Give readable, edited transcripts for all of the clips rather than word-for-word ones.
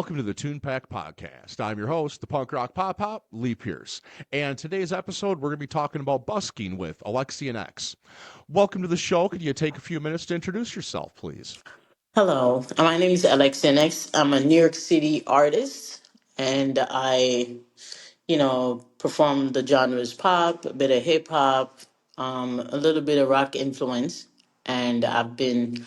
welcome to the Tunepact podcast. I'm your host, the punk rock pop, Lee Pierce. And today's episode, we're going to be talking about busking with AlleXion X. Welcome to the show. Could you take a few minutes to introduce yourself, please? Hello, my name is AlleXion X. I'm a New York City artist, and I perform the genres pop, a bit of hip hop, a little bit of rock influence, and I've been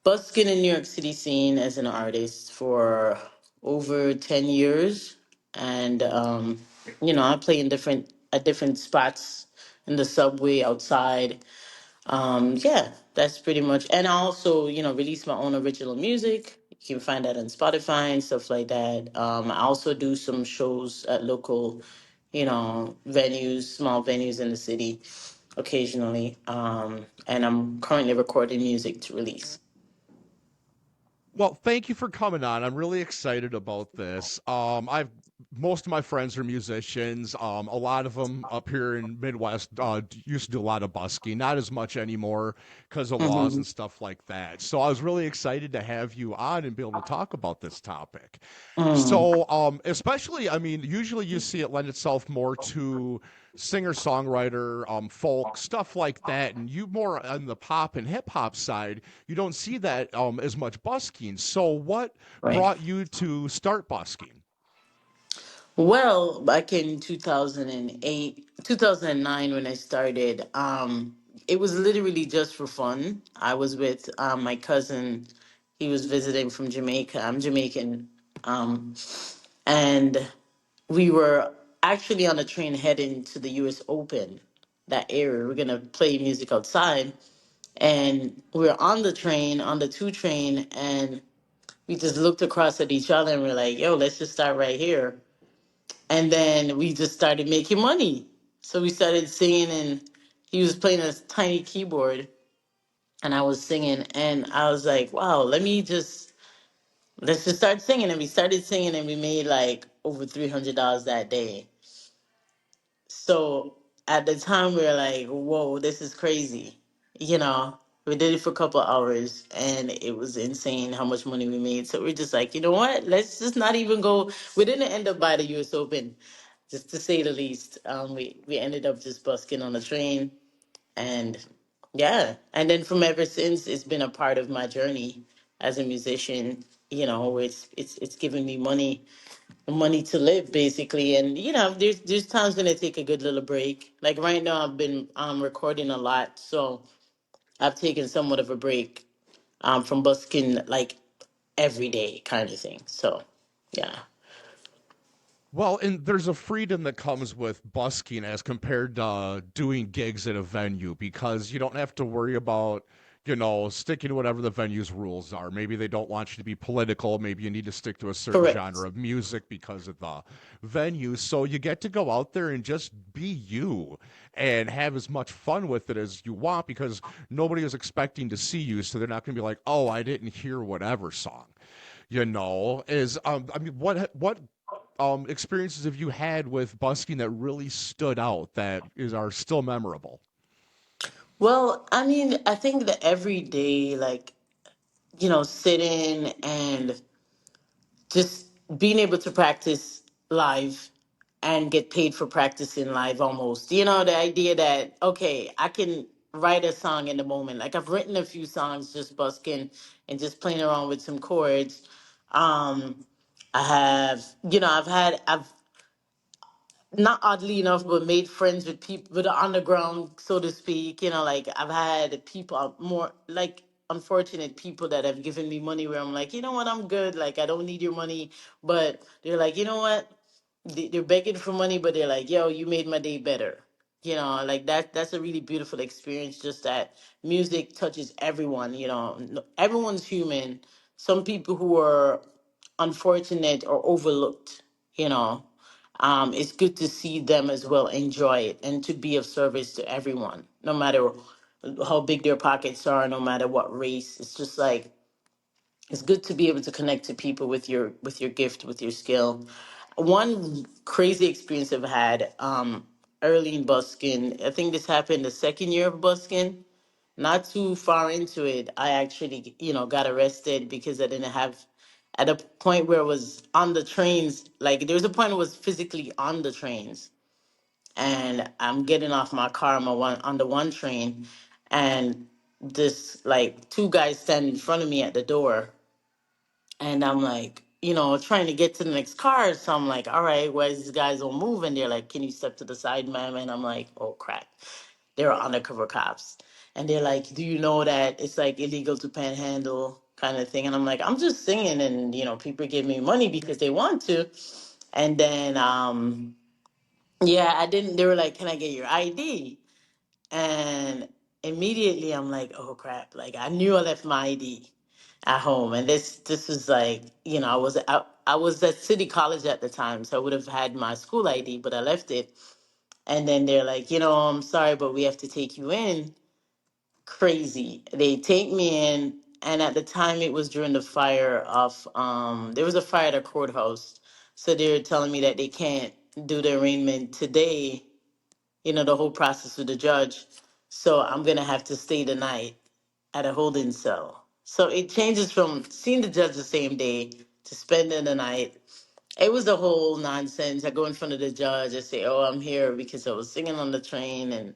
busking in New York City scene as an artist for over 10 years, and I play in different spots in the subway outside. Yeah, that's pretty much. And I also, release my own original music. You can find that on Spotify and stuff like that. I also do some shows at local, venues, small venues in the city occasionally. And I'm currently recording music to release. Well, thank you for coming on. I'm really excited about this. I've most of my friends are musicians. A lot of them up here in Midwest used to do a lot of busking, not as much anymore because of laws Hmm. and stuff like that. So I was really excited to have you on and be able to talk about this topic. Mm, So, especially, I mean, usually you see it lend itself more to singer-songwriter, folk, stuff like that, and you more on the pop and hip hop side, you don't see that as much busking. So, what right. brought you to start busking? Well, back in 2008, 2009, when I started, it was literally just for fun. I was with my cousin. He was visiting from Jamaica. I'm Jamaican. Um, and we were actually on a train heading to the US Open, that area. We're going to play music outside. And we were on the train, on the two train, and we just looked across at each other and we're like, yo, let's just start right here. And then we just started making money. So we started singing, and he was playing a tiny keyboard, and I was singing, and I was like, wow, let's just start singing. And we started singing, and we made like over $300 that day. So at the time, we were like, whoa, this is crazy. You know, we did it for a couple of hours, and it was insane how much money we made. So we're just like, you know what? Let's just not even go. We didn't end up by the US Open, just to say the least. We ended up just busking on the train, and yeah, and then from ever since, it's been a part of my journey as a musician. Where it's giving me money to live basically. And there's times when I take a good little break. Like right now, I've been recording a lot, so I've taken somewhat of a break from busking like every day kind of thing. So yeah. Well, and there's a freedom that comes with busking as compared to doing gigs at a venue because you don't have to worry about, sticking to whatever the venue's rules are. Maybe they don't want you to be political. Maybe you need to stick to a certain Correct. genre of music because of the venue. So you get to go out there and just be you and have as much fun with it as you want because nobody is expecting to see you. So they're not going to be like, oh, I didn't hear whatever song. I mean, what experiences have you had with busking that really stood out that are still memorable? Well, I mean, I think that every day, like, sitting and just being able to practice live and get paid for practicing live almost. The idea that, okay, I can write a song in the moment. Like I've written a few songs just busking and just playing around with some chords. Um, I have, I've not oddly enough, but made friends with people with the underground, so to speak. Like I've had people more like unfortunate people that have given me money where I'm like, you know what, I'm good. Like I don't need your money, but they're like, you know what, they're begging for money, but they're like, yo, you made my day better. Like that's a really beautiful experience. Just that music touches everyone. Everyone's human. Some people who are unfortunate or overlooked. You know it's good to see them as well enjoy it and to be of service to everyone, no matter how big their pockets are, no matter what race. It's just like it's good to be able to connect to people with your gift, with your skill. One crazy experience I've had early in busking. I think this happened the second year of busking. Not too far into it, I actually got arrested because I didn't have at a point where it was on the trains. Like there was a point where it was physically on the trains, and I'm getting off my car on the one train, and this like two guys stand in front of me at the door, and I'm like, trying to get to the next car. So I'm like, all right, where's these guys don't move? And they're like, can you step to the side, ma'am? And I'm like, oh crap. They're undercover cops. And they're like, do you know that it's like illegal to panhandle kind of thing? And I'm like, I'm just singing, and people give me money because they want to. And then yeah, I didn't they were like, can I get your ID? And immediately I'm like, oh crap. Like I knew I left my ID at home. And this was like, I was at City College at the time, so I would have had my school ID, but I left it. And then they're like, I'm sorry, but we have to take you in. Crazy. They take me in, and at the time it was during the fire of there was a fire at a courthouse. So they were telling me that they can't do the arraignment today, the whole process with the judge. So I'm gonna have to stay the night at a holding cell. So it changes from seeing the judge the same day to spending the night. It was the whole nonsense. I go in front of the judge. I say, "Oh, I'm here because I was singing on the train," and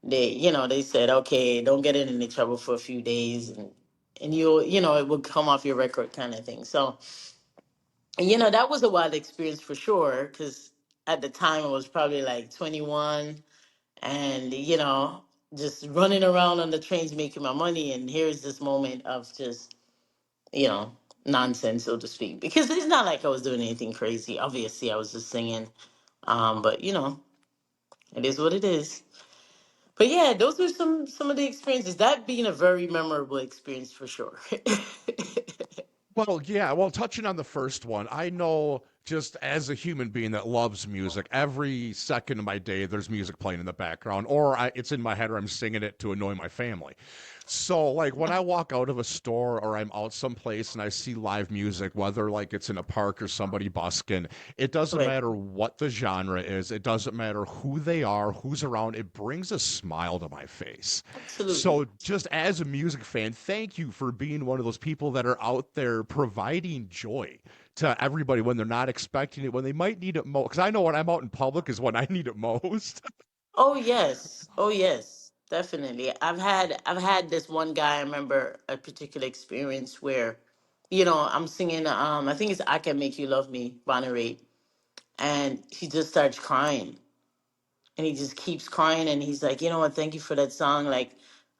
they said, "Okay, don't get in any trouble for a few days, and it will come off your record," kind of thing. So, that was a wild experience for sure. Because at the time I was probably like 21, and just running around on the trains making my money, and here's this moment of just you know nonsense, so to speak, because it's not like I was doing anything crazy. Obviously I was just singing, but it is what it is. But yeah, those are some of the experiences, that being a very memorable experience for sure. Well, yeah. Well, touching on the first one, I know just as a human being that loves music, every second of my day there's music playing in the background, or it's in my head, or I'm singing it to annoy my family. So, like, when I walk out of a store or I'm out someplace and I see live music, whether like it's in a park or somebody busking, it doesn't Right. matter what the genre is, it doesn't matter who they are, who's around, it brings a smile to my face. Absolutely. So, just as a music fan, thank you for being one of those people that are out there providing joy to everybody when they're not expecting it, when they might need it most. Because I know when I'm out in public is when I need it most. Oh yes. Oh yes. Definitely. I've had this one guy. I remember a particular experience where, I'm singing. I think it's "I Can Make You Love Me," Bonneray, and he just starts crying, and he just keeps crying, and he's like, "You know what? Thank you for that song. Like,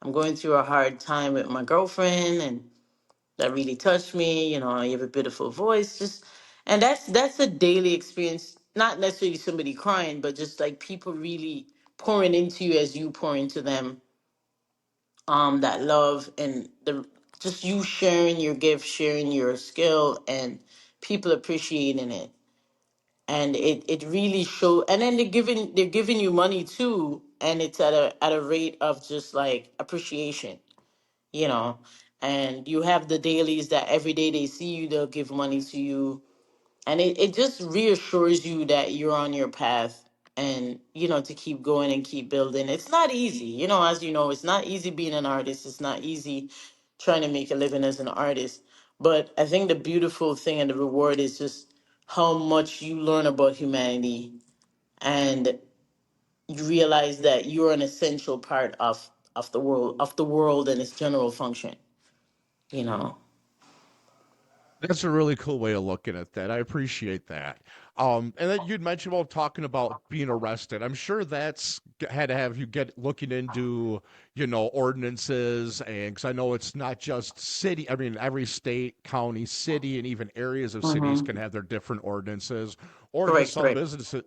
I'm going through a hard time with my girlfriend, and that really touched me. You have a beautiful voice." Just, and that's a daily experience. Not necessarily somebody crying, but just like people really pouring into you as you pour into them. That love and the just you sharing your gift, sharing your skill, and people appreciating it. And it really show. And then they're giving you money too, and it's at a rate of just like appreciation, you know. And you have the dailies that every day they see you, they'll give money to you. And it just reassures you that you're on your path, and to keep going and keep building. It's not easy, as you know, it's not easy being an artist. It's not easy trying to make a living as an artist. But I think the beautiful thing and the reward is just how much you learn about humanity, and you realize that you're an essential part of the world and its general function, you know. That's a really cool way of looking at that. I appreciate that. And then you'd mentioned while talking about being arrested. I'm sure that's had to have you get looking into, ordinances, and because I know it's not just city. I mean, every state, county, city, and even areas of cities can Hmm. have their different ordinances, or just Correct, some correct, businesses,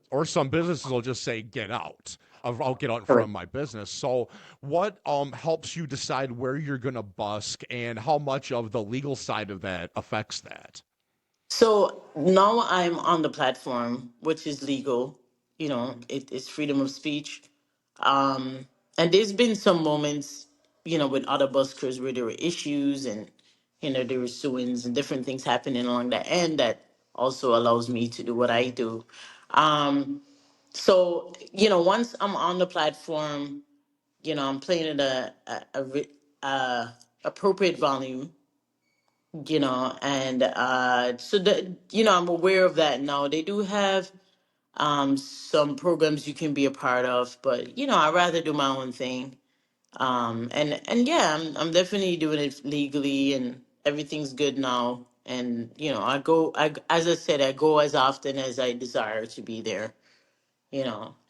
will just say get out. I'll get out from correct. my business. So, what helps you decide where you're going to busk and how much of the legal side of that affects that? So now I'm on the platform, which is legal. It's freedom of speech. Um, and there's been some moments, with other buskers where there were issues, and there were suings and different things happening along that end that also allows me to do what I do. Um, so once I'm on the platform, I'm playing at a appropriate volume, and so that, I'm aware of that now. They do have some programs you can be a part of, but I'd rather do my own thing. And yeah, I'm definitely doing it legally, and everything's good now. And as I said, I go as often as I desire to be there.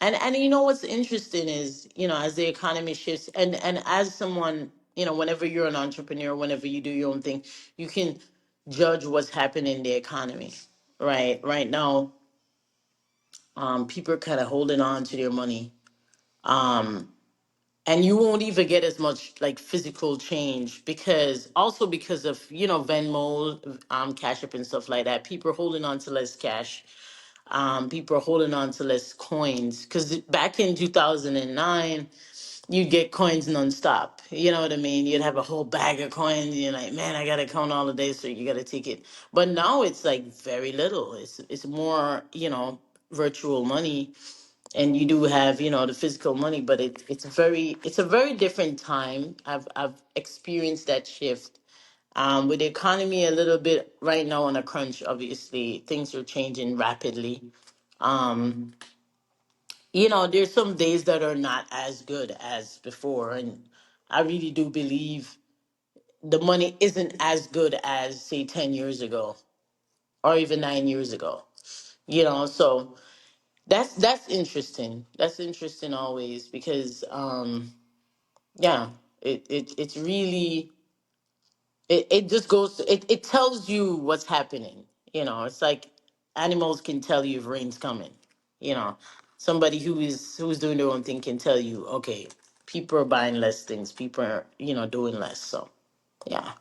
And what's interesting is, as the economy shifts, and as someone, whenever you're an entrepreneur, whenever you do your own thing, you can judge what's happening in the economy. Right now, people are kind of holding on to their money. um and you won't even get as much like physical change, because of Venmo, Cash App and stuff like that. People are holding on to less cash. People are holding on to less coins, because back in 2009, you'd get coins nonstop. You know what I mean? You'd have a whole bag of coins. And you're like, man, I gotta count all of this, so you gotta take it. But now it's like very little. It's more, virtual money, and you do have, the physical money, but it's a very different time. I've experienced that shift. With the economy a little bit right now on a crunch, obviously things are changing rapidly. um there's some days that are not as good as before, and I really do believe the money isn't as good as, say, 10 years ago, or even 9 years ago. So that's interesting. That's interesting always, because yeah, it's really, it just goes, it tells you what's happening. It's like animals can tell you if rain's coming. you know Somebody who's doing their own thing can tell you, okay, people are buying less things, people are, doing less. So yeah.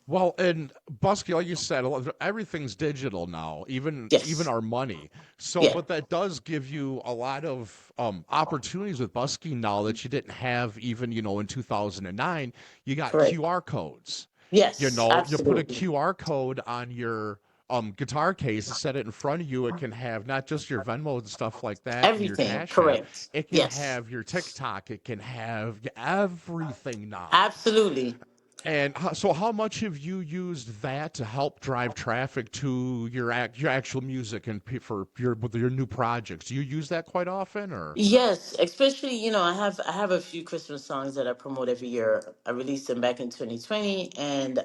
Well, and Busky, like you said, everything's digital now, even Yes. our money. So, Yeah. but that does give you a lot of opportunities with Busking now that you didn't have even, in 2009. You got Correct. QR codes. Yes, You put a absolutely. QR code on your guitar case and set it in front of you. It can have not just your Venmo and stuff like that and your Everything. Cash App. Correct. It can Yes. have your TikTok. It can have everything now. Absolutely. And so, how much have you used that to help drive traffic to your actual music and for your new projects? Do you use that quite often, or? Yes, especially, I have a few Christmas songs that I promote every year. I released them back in 2020, and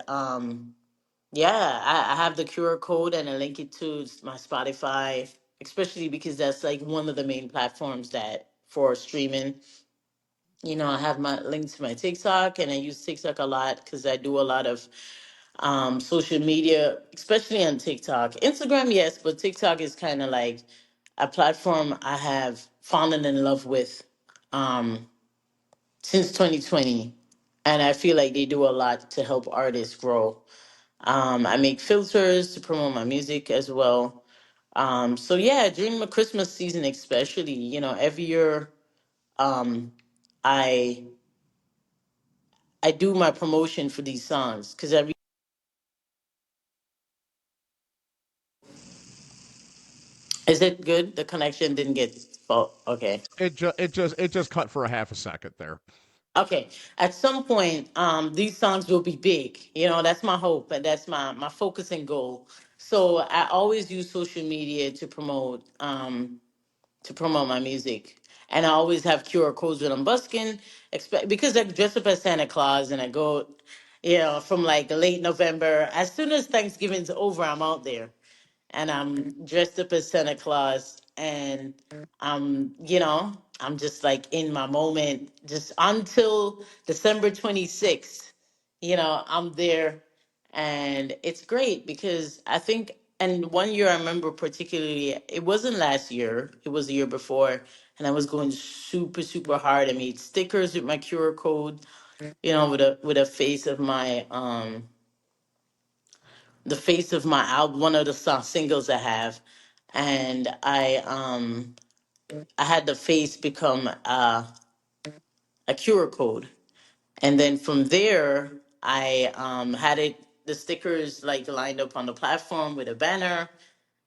yeah, I have the QR code, and I link it to my Spotify, especially because that's like one of the main platforms that for streaming. I have my link to my TikTok, and I use TikTok a lot because I do a lot of social media, especially on TikTok. Instagram, yes, but TikTok is kind of like a platform I have fallen in love with um, since 2020. And I feel like they do a lot to help artists grow. I make filters to promote my music as well. So yeah, during my Christmas season, especially, every year, um, I I do my promotion for these songs because every. Is it good? The connection didn't get. Oh, okay. It just cut for a half a second there. Okay. At some point, these songs will be big. That's my hope, and that's my focus and goal. So I always use social media to promote my music. And I always have QR codes when I'm busking, because I dress up as Santa Claus, and I go, from like late November. As soon as Thanksgiving's over, I'm out there, and I'm dressed up as Santa Claus, and I'm just like in my moment, just until December 26th. I'm there, and it's great because I think. And one year I remember particularly, it wasn't last year, it was the year before, and I was going super, super hard. I made stickers with my QR code, with a face of my the face of my album, one of the singles I have, and I had the face become a QR code, and then from there I had it the stickers like lined up on the platform with a banner,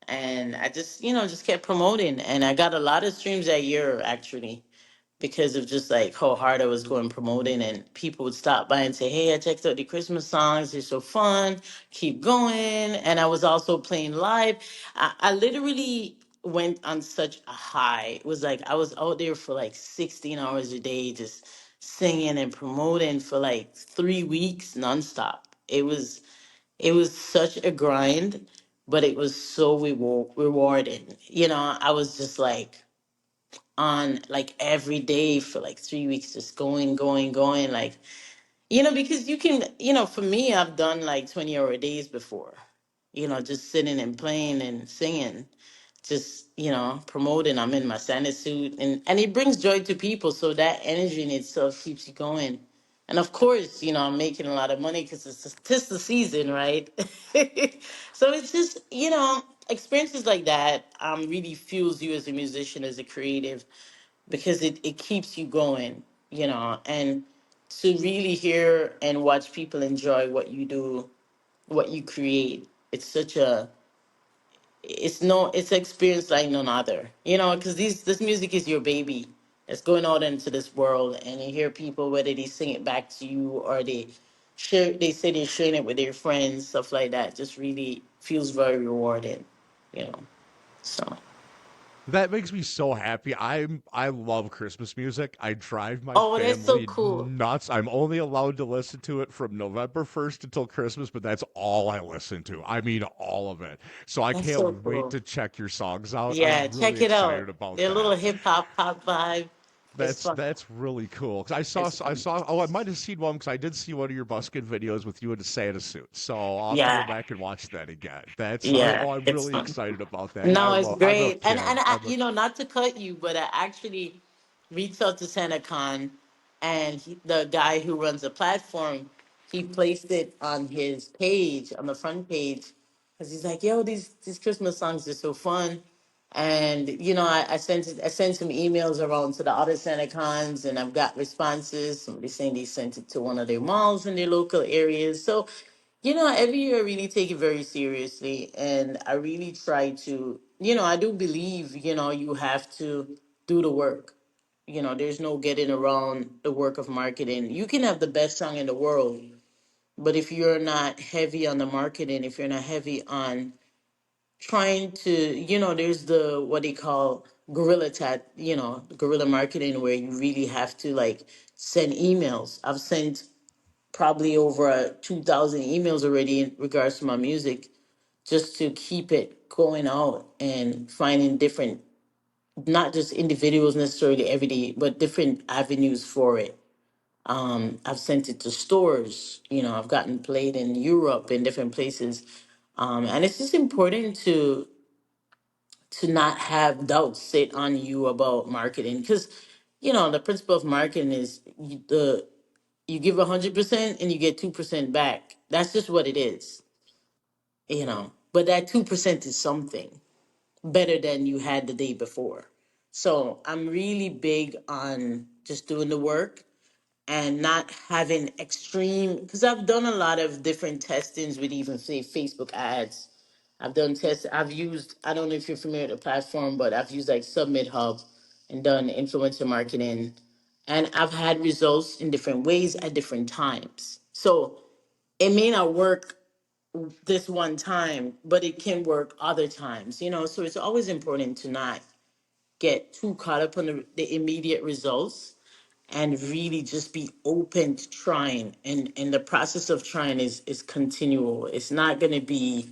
and I just kept promoting, and I got a lot of streams that year actually, because of just like how hard I was going promoting, and people would stop by and say, "Hey, I checked out the Christmas songs. They're so fun. Keep going." And I was also playing live. I literally went on such a high. It was like I was out there for like 16 hours a day, just singing and promoting for like 3 weeks nonstop. It was such a grind, but it was so rewarding. I was just like on like every day for like 3 weeks, just going, going, going. Like, because you can, for me, I've done like 20-hour days before, just sitting and playing and singing, just, promoting. I'm in my Santa suit, and it brings joy to people. So that energy in itself keeps you going. And of course, I'm making a lot of money because it's the season, right? So it's just, experiences like that really fuels you as a musician, as a creative, because it keeps you going, and to really hear and watch people enjoy what you do, what you create. It's an experience like none other, because this music is your baby. It's going out into this world, and you hear people, whether they sing it back to you or they say they're sharing it with their friends, stuff like that, just really feels very rewarding, you know. So, That makes me so happy. I love Christmas music. I drive my oh, that's so family cool. nuts. I'm only allowed to listen to it from November 1st until Christmas, but that's all I listen to. I mean all of it. So I That's so can't wait cool. to check your songs out. I'm Yeah, really check it out. excited about Their little that. hip hop pop vibe. It's That's fun. that's really cool. 'Cause I saw It's I fun. saw oh I might have seen one because I did see one of your Buskin videos with you in a Santa suit. So I'll have to go Yeah, back and watch that again. That's yeah, I'm it's really fun. excited about that. And No, it's I'm a great. And kid. not to cut you, but I actually reached out to SantaCon, and the guy who runs the platform, he placed it on his page, on the front page, because he's like, "Yo, these Christmas songs are so fun." And I sent some emails around to the other SantaCons, and I've got responses. Somebody saying they sent it to one of their malls in their local areas. So, every year I really take it very seriously, and I really try to, I do believe, you have to do the work. There's no getting around the work of marketing. You can have the best song in the world, but if you're not heavy on the marketing, if you're not heavy on trying to, there's the what they call guerrilla marketing, where you really have to like send emails. I've sent probably over 2,000 emails already in regards to my music, just to keep it going out and finding different, not just individuals necessarily every day, but different avenues for it. I've sent it to stores, I've gotten played in Europe and different places. And it's just important to not have doubts sit on you about marketing, because the principle of marketing is you give 100% and you get 2% back. That's just what it is, but that 2% is something better than you had the day before. So I'm really big on just doing the work and not having extreme, because I've done a lot of different testings with, even say, Facebook ads. I've done tests. I've used, I don't know if you're familiar with the platform, but I've used like Submit Hub and done influencer marketing. And I've had results in different ways at different times. So it may not work this one time, but it can work other times, So it's always important to not get too caught up on the immediate results, and really just be open to trying. And the process of trying is continual. It's not going to be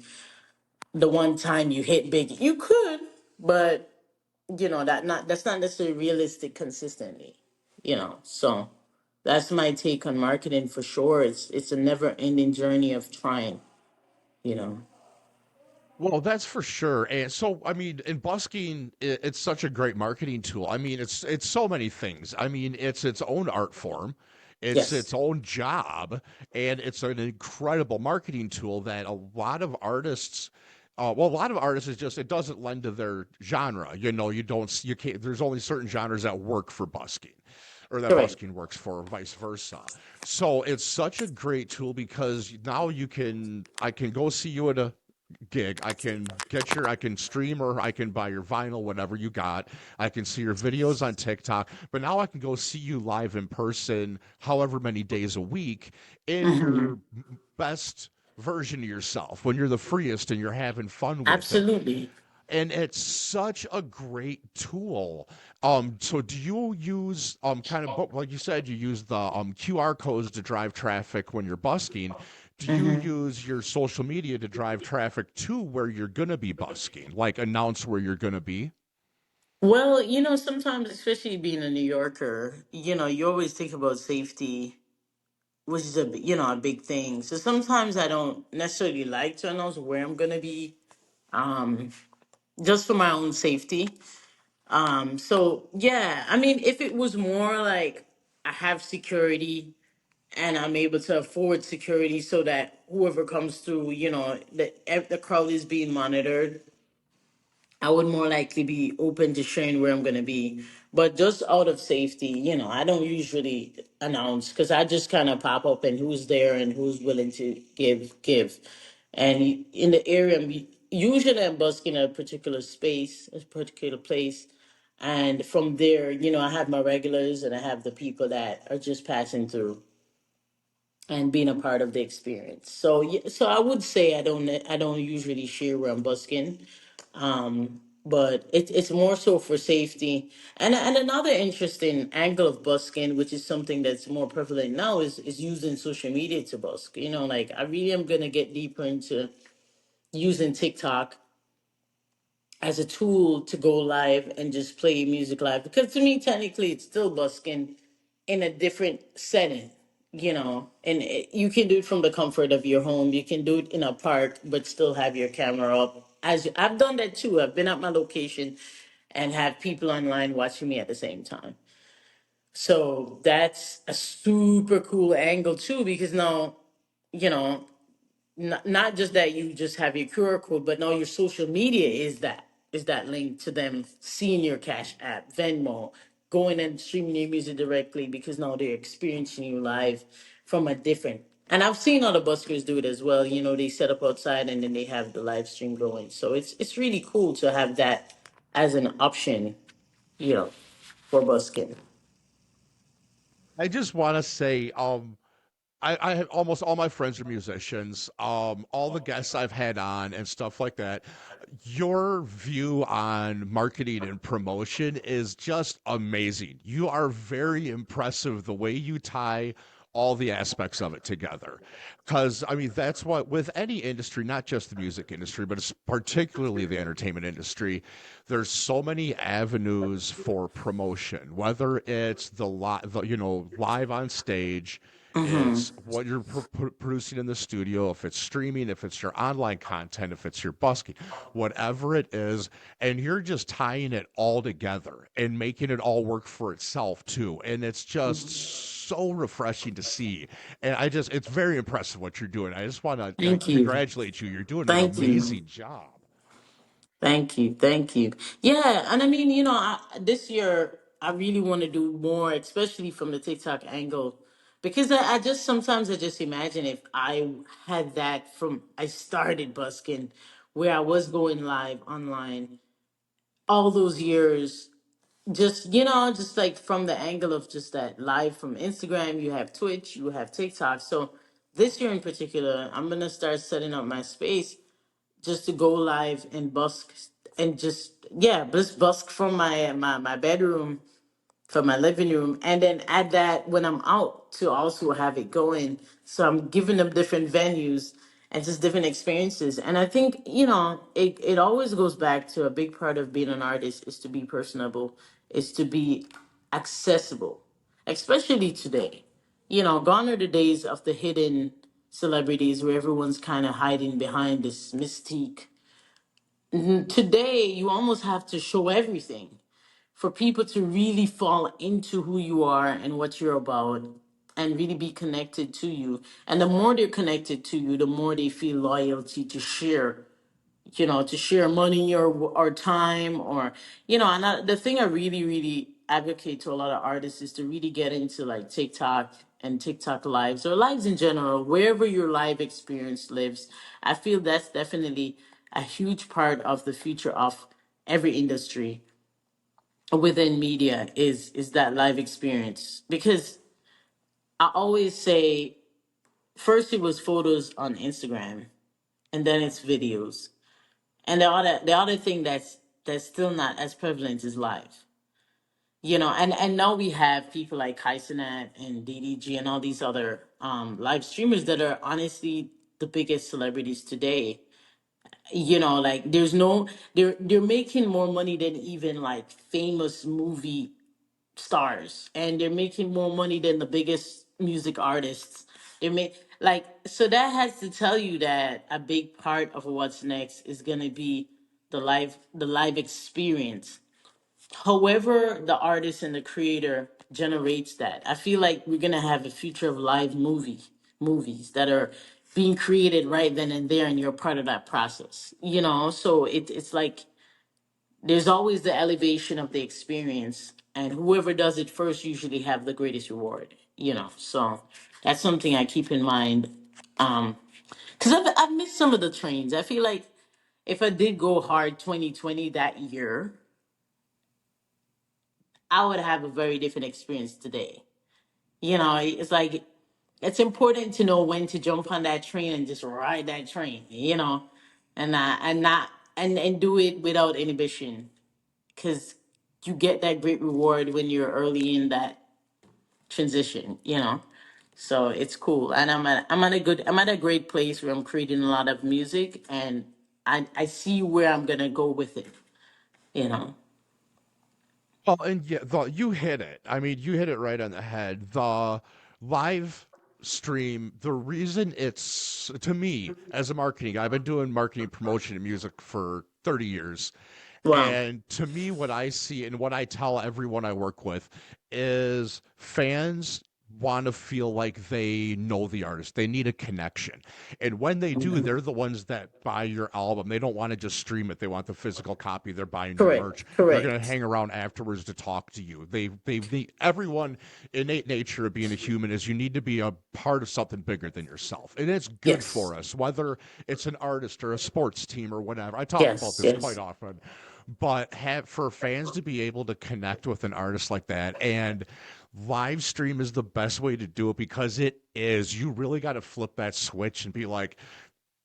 the one time you hit big. You could, but that's not necessarily realistic consistently, So that's my take on marketing for sure. It's a never ending journey of trying, you know. Well, that's for sure. And so, I mean, in busking, it's such a great marketing tool. I mean, it's so many things. I mean, it's its own art form, it's Yes, its own job, and it's an incredible marketing tool that a lot of artists. Well, a lot of artists is just it doesn't lend to their genre. You don't you can't. There's only certain genres that work for busking, or that correct. busking works for, or vice versa. So it's such a great tool because now I can go see you at a gig. I can stream or I can buy your vinyl, whatever you got. I can see your videos on TikTok, but now I can go see you live in person, however many days a week, in Hmm. your best version of yourself when you're the freest and you're having fun with it. Absolutely. And it's such a great tool. So do you use kind of like you said, you use the QR codes to drive traffic when you're busking? Do you Hmm. use your social media to drive traffic to where you're gonna be busking? Like announce where you're gonna be? Well, sometimes, especially being a New Yorker, you always think about safety, which is a big thing. So sometimes I don't necessarily like to announce where I'm gonna be, um, just for my own safety. So yeah, I mean, if it was more like I have security and I'm able to afford security so that whoever comes through, the crowd is being monitored, I would more likely be open to sharing where I'm going to be. But just out of safety, I don't usually announce because I just kind of pop up and who's there and who's willing to give. And in the area, usually I'm busking a particular space, a particular place. And from there, I have my regulars and I have the people that are just passing through and being a part of the experience. So yeah, so I would say I don't usually share where I'm busking, but it's more so for safety. And another interesting angle of busking, which is something that's more prevalent now, is using social media to busk. Like I really am gonna get deeper into using TikTok as a tool to go live and just play music live, because to me technically it's still busking in a different setting, and you can do it from the comfort of your home. You can do it in a park but still have your camera up. I've done that too. I've been at my location and have people online watching me at the same time. So that's a super cool angle too, because now, you know not just that you just have your QR code, but now your social media is that link to them seeing your Cash App, Venmo, going and streaming your music directly, because now they're experiencing you live from a different. And I've seen other buskers do it as well. They set up outside and then they have the live stream going. So it's really cool to have that as an option, you know, for busking. I just want to say, I have almost all my friends are musicians. All the guests I've had on and stuff like that. Your view on marketing and promotion is just amazing. You are very impressive the way you tie all the aspects of it together. Because, I mean, that's what, with any industry, not just the music industry, but it's particularly the entertainment industry, there's so many avenues for promotion, whether it's live on stage, Mm-hmm. it's what you're producing in the studio, if it's streaming, if it's your online content, if it's your busking, whatever it is, and you're just tying it all together and making it all work for itself too. And it's just so refreshing to see. And it's very impressive what you're doing. I just want to Thank you. congratulate you. You're doing an Thank you. amazing job. Thank you. Thank you. Yeah. And I mean, this year, I really want to do more, especially from the TikTok angle, because I just sometimes I just imagine if I had that from I started busking, where I was going live online all those years, just like from the angle of just that live from Instagram, you have Twitch, you have TikTok. So this year in particular, I'm going to start setting up my space just to go live and busk, and just busk from my bedroom, from my living room, and then add that when I'm out to also have it going. So I'm giving them different venues and just different experiences. And I think, it always goes back to a big part of being an artist is to be personable, is to be accessible, especially today. Gone are the days of the hidden celebrities where everyone's kind of hiding behind this mystique. Today, you almost have to show everything for people to really fall into who you are and what you're about, and really be connected to you. And the more they're connected to you, the more they feel loyalty to share money or time, or the thing I really really advocate to a lot of artists is to really get into like TikTok and TikTok lives or lives in general, wherever your live experience lives, I feel that's definitely a huge part of the future of every industry within media is that live experience. Because I always say first it was photos on Instagram and then it's videos. And the other thing that's still not as prevalent is live. And now we have people like Kaisenet and DDG and all these other live streamers that are honestly the biggest celebrities today. Like there's no they're making more money than even like famous movie stars, and they're making more money than the biggest music artists. They make like so that has to tell you that a big part of what's next is gonna be the live experience. However, the artist and the creator generates that. I feel like we're gonna have a future of live movies that are being created right then and there, and you're part of that process. So it's like there's always the elevation of the experience, and whoever does it first usually have the greatest reward. So that's something I keep in mind. Because I've missed some of the trains. I feel like if I did go hard 2020 that year, I would have a very different experience today. It's like it's important to know when to jump on that train and just ride that train. And not and do it without inhibition, because you get that great reward when you're early in that transition. So it's cool, and I'm at a great place where I'm creating a lot of music, and I see where I'm gonna go with it. You know. Well, and yeah, you hit it. I mean, you hit it right on the head. The live stream, the reason it's to me as a marketing guy, I've been doing marketing, promotion, and music for 30 years. Wow. And to me, what I see and what I tell everyone I work with is fans want to feel like they know the artist. They need a connection. And when they do, Mhm. they're the ones that buy your album. They don't want to just stream it. They want the physical copy. They're buying your Correct. merch. They're going to Correct. hang around afterwards to talk to you. Everyone innate nature of being a human is you need to be a part of something bigger than yourself. And it's good Yes. for us, whether it's an artist or a sports team or whatever. I talk about Yes. this quite Yes. often, but for fans to be able to connect with an artist like that, and live stream is the best way to do it, because you really got to flip that switch and be like,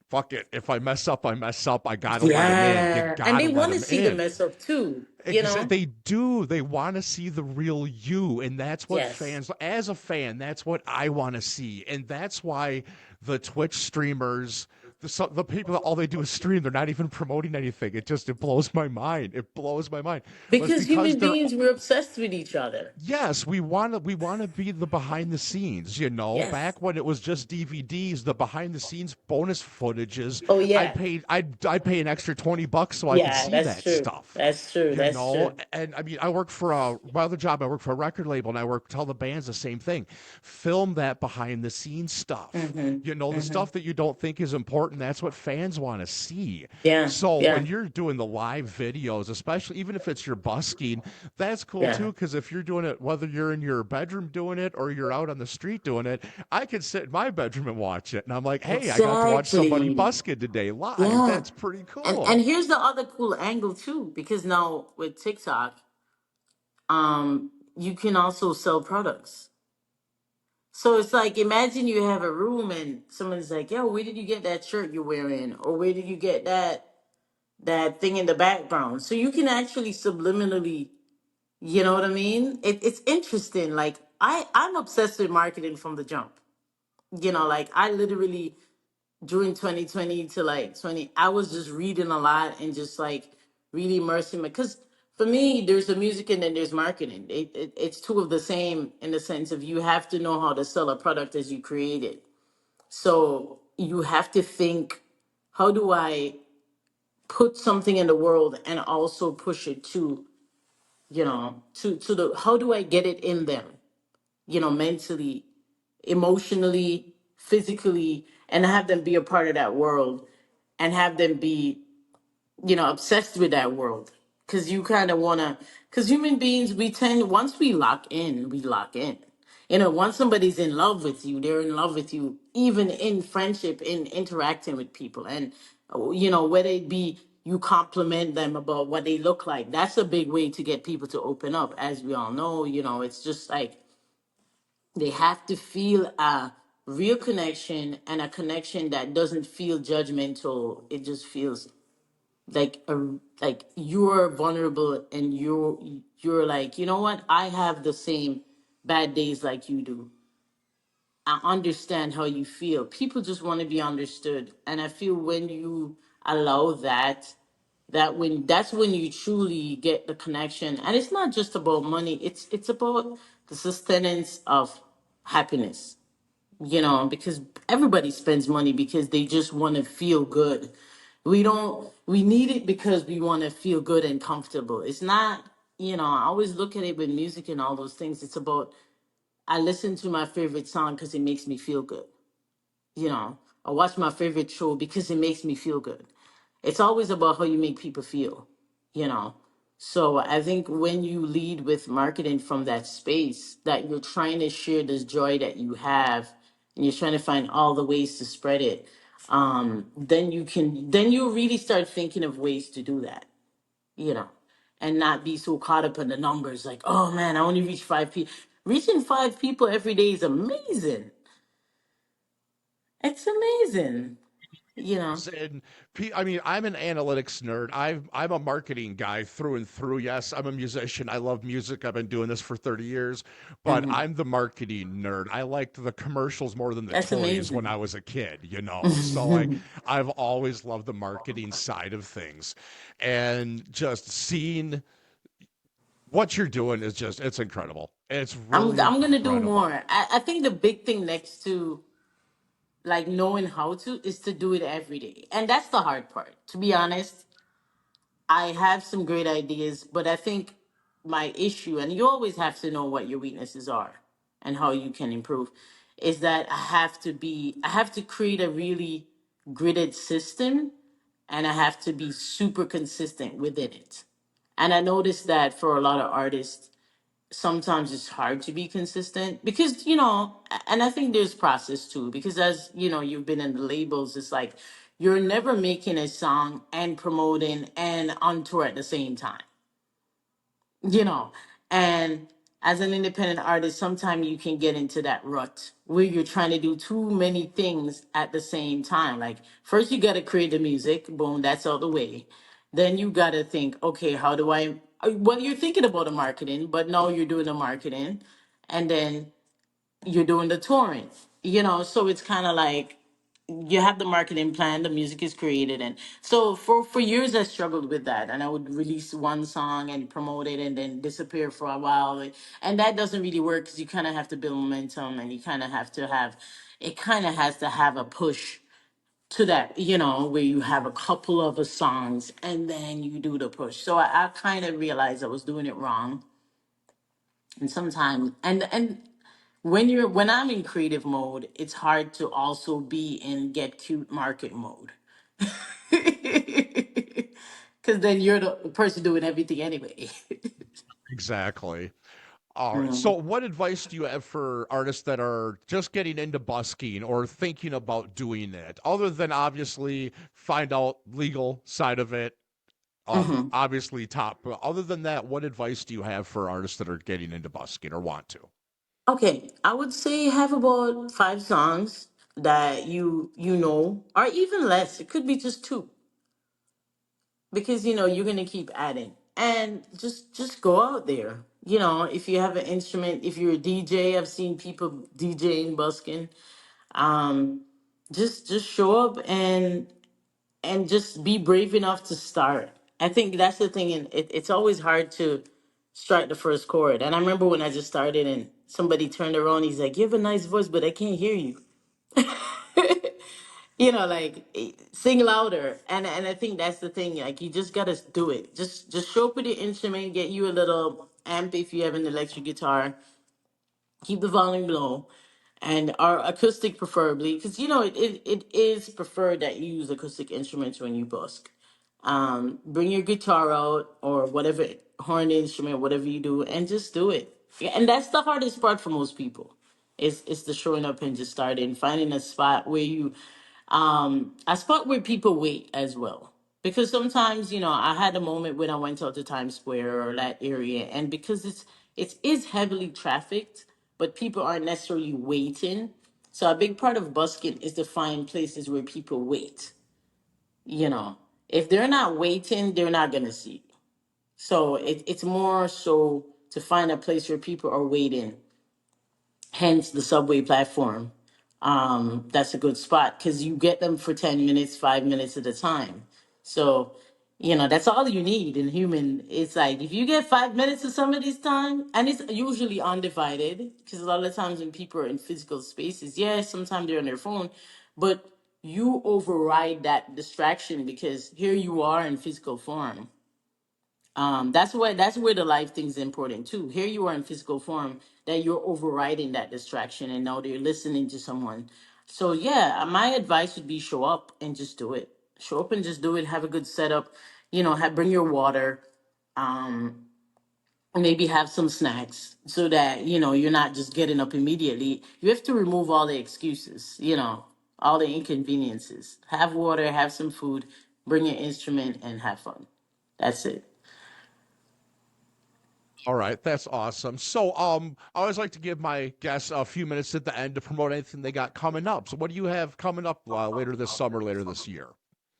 fuck it, if I mess up, I mess up. I gotta let him in. You Yeah. And gotta they let want to him see the in. mess up too. They do. They want to see the real you, and that's what Yes. fans. As a fan, that's what I want to see, and that's why the Twitch streamers, the people that all they do is stream. They're not even promoting anything. It blows my mind. It blows my mind. But it's Because because human they're beings, we're obsessed with each other. yes, we want to be the behind the scenes, Yes. back when it was just DVDs, the behind the scenes bonus footages. Oh I'd yeah. pay I'd pay an extra $20 so I could Yeah, see that's that true. stuff. That's true. That's true. And I mean, I work for my other job, I work for a record label, and I tell the bands the same thing. Film that behind the scenes stuff. Mm-hmm. The Mm-hmm. stuff that you don't think is important, that's what fans want to see. Yeah. So when Yeah. you're doing the live videos, especially even if it's your busking, that's cool Yeah. too, because if you're doing it, whether you're in your bedroom doing it or you're out on the street doing it, I can sit in my bedroom and watch it. And I'm like, hey, I got to watch somebody Exactly. busking today live. Yeah. That's pretty And cool. here's the other cool angle too, because now with TikTok, you can also sell products. So it's like imagine you have a room and someone's like, "Yo, where did you get that shirt you're wearing?" Or "Where did you get that thing in the background?" So you can actually subliminally, you know what I mean? It's interesting. Like I'm obsessed with marketing from the jump. Like I literally during 2020 to like 20, I was just reading a lot and just like really immersing because for me there's the music and then there's marketing. It's two of the same in the sense of you have to know how to sell a product as you create it. So you have to think, how do I put something in the world and also push it to the, how do I get it in them, mentally, emotionally, physically, and have them be a part of that world and have them be, obsessed with that world. Because you kind of want to, because human beings, we tend, once we lock in, we lock in. You know, once somebody's in love with you, they're in love with you, even in friendship, in interacting with people. And, you know, whether it be you compliment them about what they look like, that's a big way to get people to open up. As we all know, you know, it's just like they have to feel a real connection, and a connection that doesn't feel judgmental. It just feels like a, like you're vulnerable, and you're like, you know what, I have the same bad days like you do. I understand how you feel. People just want to be understood. And I feel when you allow that, that's when you truly get the connection. And it's not just about money, it's about the sustenance of happiness, you know, because everybody spends money because they just want to feel good. We need it because we want to feel good and comfortable. It's not, you know, I always look at it with music and all those things. It's about, I listen to my favorite song because it makes me feel good. You know, I watch my favorite show because it makes me feel good. It's always about how you make people feel, you know. So I think when you lead with marketing from that space, that you're trying to share this joy that you have, and you're trying to find all the ways to spread it, then you really start thinking of ways to do that, you know, and not be so caught up in the numbers. Like, oh man, I only reach 5 people. Reaching 5 people every day is amazing. It's amazing, you know. And I mean, I'm an analytics nerd. I'm a marketing guy through and through. Yes, I'm a musician. I love music. I've been doing this for 30 years, but Hmm. I'm the marketing nerd. I liked the commercials more than the That's toys when amazing. I was a kid, you know. So like I've always loved the marketing side of things. And just seeing what you're doing is just it's incredible. It's really I'm gonna do incredible. more. I think the big thing next to like knowing how to is to do it every day. And that's the hard part. To be honest, I have some great ideas, but I think my issue, and you always have to know what your weaknesses are and how you can improve, is that I have to create a really gridded system, and I have to be super consistent within it. And I noticed that for a lot of artists, sometimes it's hard to be consistent because, you know, and I think there's process too, because as you know, you've been in the labels, it's like you're never making a song and promoting and on tour at the same time, you know. And as an independent artist, sometimes you can get into that rut where you're trying to do too many things at the same time. Like, first you got to create the music, boom, that's out the way. Then you got to think, okay, how do I, well, you're thinking about the marketing, but now you're doing the marketing, and then you're doing the touring, you know. So it's kind of like you have the marketing plan, the music is created. And so for years I struggled with that, and I would release one song and promote it and then disappear for a while. And that doesn't really work because you kind of have to build momentum, and you kind of have to have, it kind of has to have a push to that, you know, where you have a couple of songs and then you do the push. So I kind of realized I was doing it wrong. And sometimes, and when I'm in creative mode, it's hard to also be in get cute market mode. Because then you're the person doing everything anyway. Exactly. All right. So, Mm. what advice do you have for artists that are just getting into busking or thinking about doing it, other than obviously find out legal side of it? Hmm. Obviously top. But other than that, what advice do you have for artists that are getting into busking or want to? Okay, I would say have about 5 songs that you know, or even less. It could be just two, because you know you're gonna keep adding, and just go out there. You know, if you have an instrument, if you're a DJ, I've seen people DJing busking. Um, just show up and just be brave enough to start. I think that's the thing, and it's always hard to strike the first chord. And I remember when I just started, and somebody turned around, he's like, "You have a nice voice, but I can't hear you." You know, like, sing louder. And I think that's the thing. Like, you just gotta do it. Just show up with your instrument, get you a little amp if you have an electric guitar, keep the volume low, and our acoustic preferably, because you know it is preferred that you use acoustic instruments when you busk. Bring your guitar out or whatever horn instrument, whatever you do, and just do it. Yeah, and that's the hardest part for most people. It's the showing up and just starting, finding a spot where you, a spot where people wait as well. Because sometimes, I had a moment when I went out to Times Square or that area, and because it is heavily trafficked, but people aren't necessarily waiting. So a big part of busking is to find places where people wait. You know, if they're not waiting, they're not gonna see you. So it's more so to find a place where people are waiting, hence the subway platform. That's a good spot because you get them for 10 minutes, 5 minutes at a time. So, that's all you need in human. It's like if you get 5 minutes of somebody's time, and it's usually undivided, because a lot of times when people are in physical spaces, yes, sometimes they're on their phone, but you override that distraction because here you are in physical form. That's where the life thing's important too. Here you are in physical form, that you're overriding that distraction, and now they're listening to someone. So yeah, my advice would be show up and just do it. Show up and just do it. Have a good setup. Bring your water. Um, Maybe have some snacks so that you're not just getting up immediately. You have to remove all the excuses. All the inconveniences. Have water. Have some food. Bring your instrument and have fun. That's it. All right, that's awesome. So, I always like to give my guests a few minutes at the end to promote anything they got coming up. So, what do you have coming up later this summer, later this year?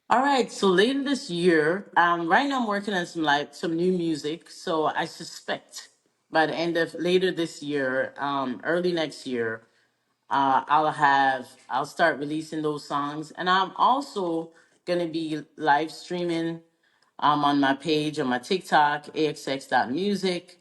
All right, so later this year, right now I'm working on some new music. So I suspect by the end of later this year, early next year, I'll start releasing those songs, and I'm also gonna be live streaming on my page on my TikTok, AXX.music.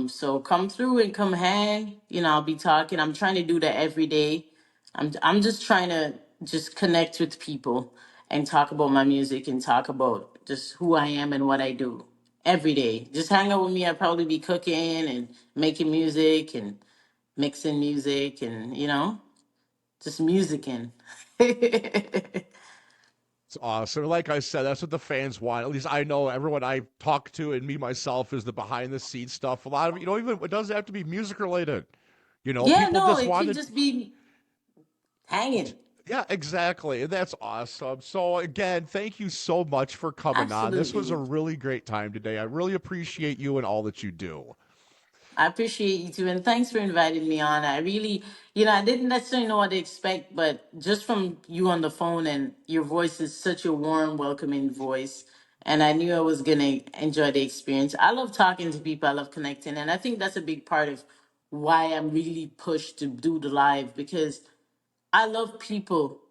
So come through and come hang. I'll be talking. I'm trying to do that every day. I'm just trying to just connect with people and talk about my music and talk about just who I am and what I do every day. Just hang out with me. I'll probably be cooking and making music and mixing music and just musicking. It's awesome. Like I said, that's what the fans want. At least I know everyone I talk to and me myself is the behind the scenes stuff. A lot of even it doesn't have to be music related. Yeah, People no, just it could wanted. just be hanging. Yeah, exactly. That's awesome. So again, thank you so much for coming on. This was a Absolutely. really great time today. I really appreciate you and all that you do. I appreciate you too. And thanks for inviting me on. I really, I didn't necessarily know what to expect, but just from you on the phone, and your voice is such a warm, welcoming voice. And I knew I was going to enjoy the experience. I love talking to people, I love connecting. And I think that's a big part of why I'm really pushed to do the live, because I love people.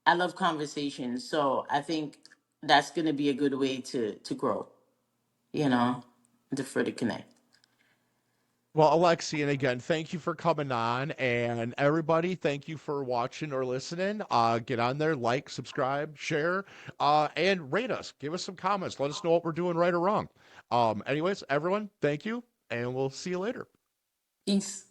I love conversations. So I think that's going to be a good way to grow, you know, to further connect. Well, Alexian, again, thank you for coming on. And everybody, thank you for watching or listening. Get on there, like, subscribe, share, and rate us. Give us some comments. Let us know what we're doing right or wrong. Anyways, everyone, thank you, and we'll see you later. Peace.